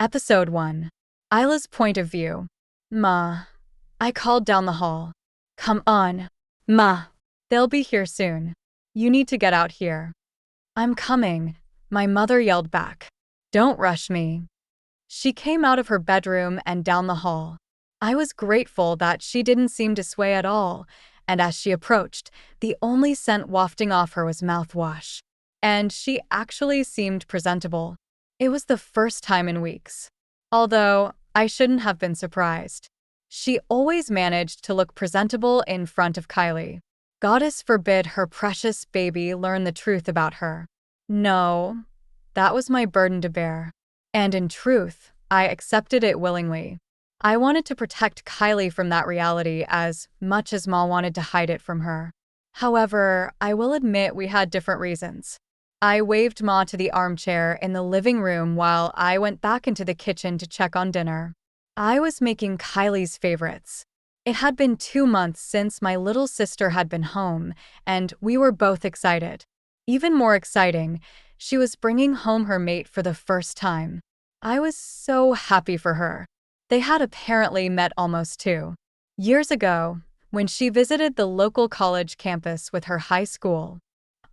Episode 1. Ayla's Point of View. Ma. I called down the hall. Come on. Ma. They'll be here soon. You need to get out here. I'm coming, my mother yelled back. Don't rush me. She came out of her bedroom and down the hall. I was grateful that she didn't seem to sway at all, and as she approached, the only scent wafting off her was mouthwash. And she actually seemed presentable. It was the first time in weeks. Although, I shouldn't have been surprised. She always managed to look presentable in front of Kylie. Goddess forbid her precious baby learn the truth about her. No, that was my burden to bear. And in truth, I accepted it willingly. I wanted to protect Kylie from that reality as much as Ma wanted to hide it from her. However, I will admit we had different reasons. I waved Ma to the armchair in the living room while I went back into the kitchen to check on dinner. I was making Kylie's favorites. It had been 2 months since my little sister had been home, and we were both excited. Even more exciting, she was bringing home her mate for the first time. I was so happy for her. They had apparently met almost 2 years ago, when she visited the local college campus with her high school.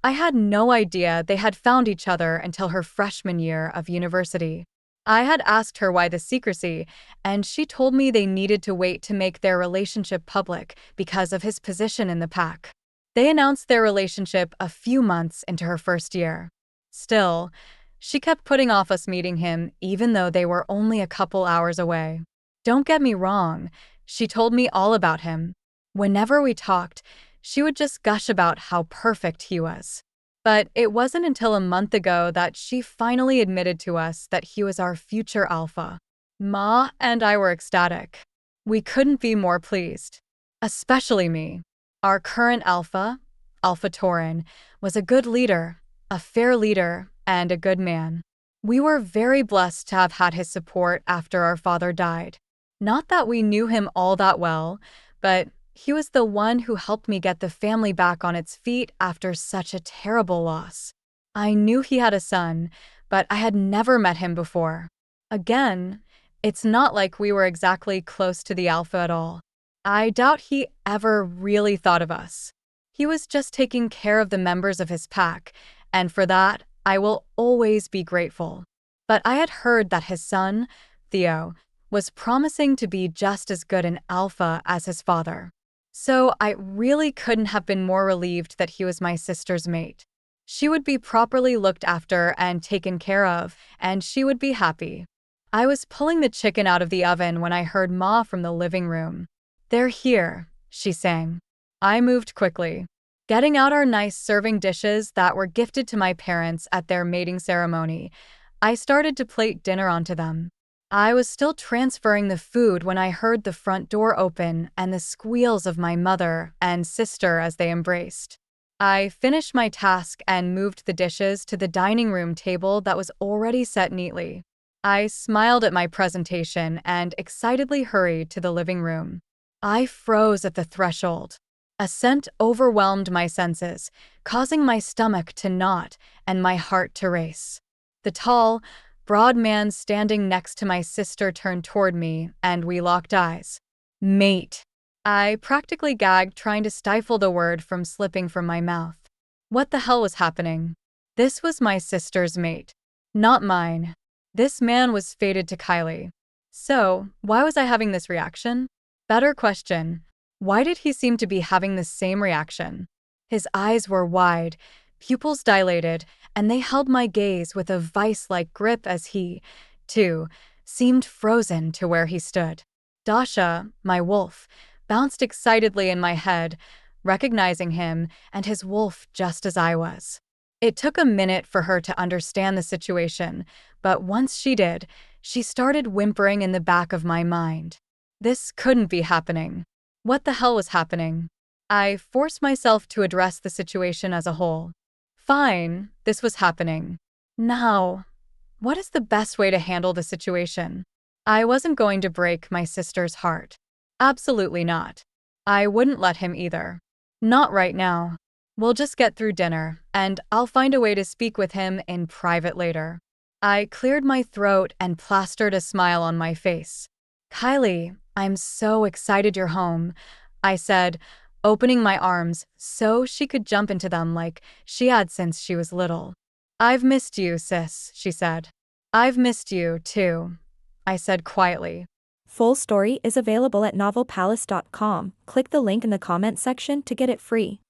I had no idea they had found each other until her freshman year of university. I had asked her why the secrecy, and she told me they needed to wait to make their relationship public because of his position in the pack. They announced their relationship a few months into her first year. Still, she kept putting off us meeting him even though they were only a couple hours away. Don't get me wrong, she told me all about him. Whenever we talked, she would just gush about how perfect he was. But it wasn't until a month ago that she finally admitted to us that he was our future alpha. Ma and I were ecstatic. We couldn't be more pleased. Especially me. Our current alpha, Alpha Taurin, was a good leader, a fair leader, and a good man. We were very blessed to have had his support after our father died. Not that we knew him all that well, but he was the one who helped me get the family back on its feet after such a terrible loss. I knew he had a son, but I had never met him before. Again, it's not like we were exactly close to the alpha at all. I doubt he ever really thought of us. He was just taking care of the members of his pack, and for that, I will always be grateful. But I had heard that his son, Theo, was promising to be just as good an alpha as his father. So I really couldn't have been more relieved that he was my sister's mate. She would be properly looked after and taken care of, and she would be happy. I was pulling the chicken out of the oven when I heard Ma from the living room. They're here, she sang. I moved quickly, getting out our nice serving dishes that were gifted to my parents at their mating ceremony. I started to plate dinner onto them. I was still transferring the food when I heard the front door open and the squeals of my mother and sister as they embraced. I finished my task and moved the dishes to the dining room table that was already set neatly. I smiled at my presentation and excitedly hurried to the living room. I froze at the threshold. A scent overwhelmed my senses, causing my stomach to knot and my heart to race. The tall, broad man standing next to my sister turned toward me, and we locked eyes. Mate. I practically gagged trying to stifle the word from slipping from my mouth. What the hell was happening? This was my sister's mate, not mine. This man was fated to Kylie. So, why was I having this reaction? Better question, why did he seem to be having the same reaction? His eyes were wide, pupils dilated, and they held my gaze with a vice-like grip as he, too, seemed frozen to where he stood. Dasha, my wolf, bounced excitedly in my head, recognizing him and his wolf just as I was. It took a minute for her to understand the situation, but once she did, she started whimpering in the back of my mind. This couldn't be happening. What the hell was happening? I forced myself to address the situation as a whole. Fine, this was happening. Now, what is the best way to handle the situation? I wasn't going to break my sister's heart. Absolutely not. I wouldn't let him either. Not right now. We'll just get through dinner, and I'll find a way to speak with him in private later. I cleared my throat and plastered a smile on my face. Kylie, I'm so excited you're home, I said, opening my arms so she could jump into them like she had since she was little. I've missed you, sis, she said. I've missed you, too, I said quietly. Full story is available at novelpalace.com. Click the link in the comment section to get it free.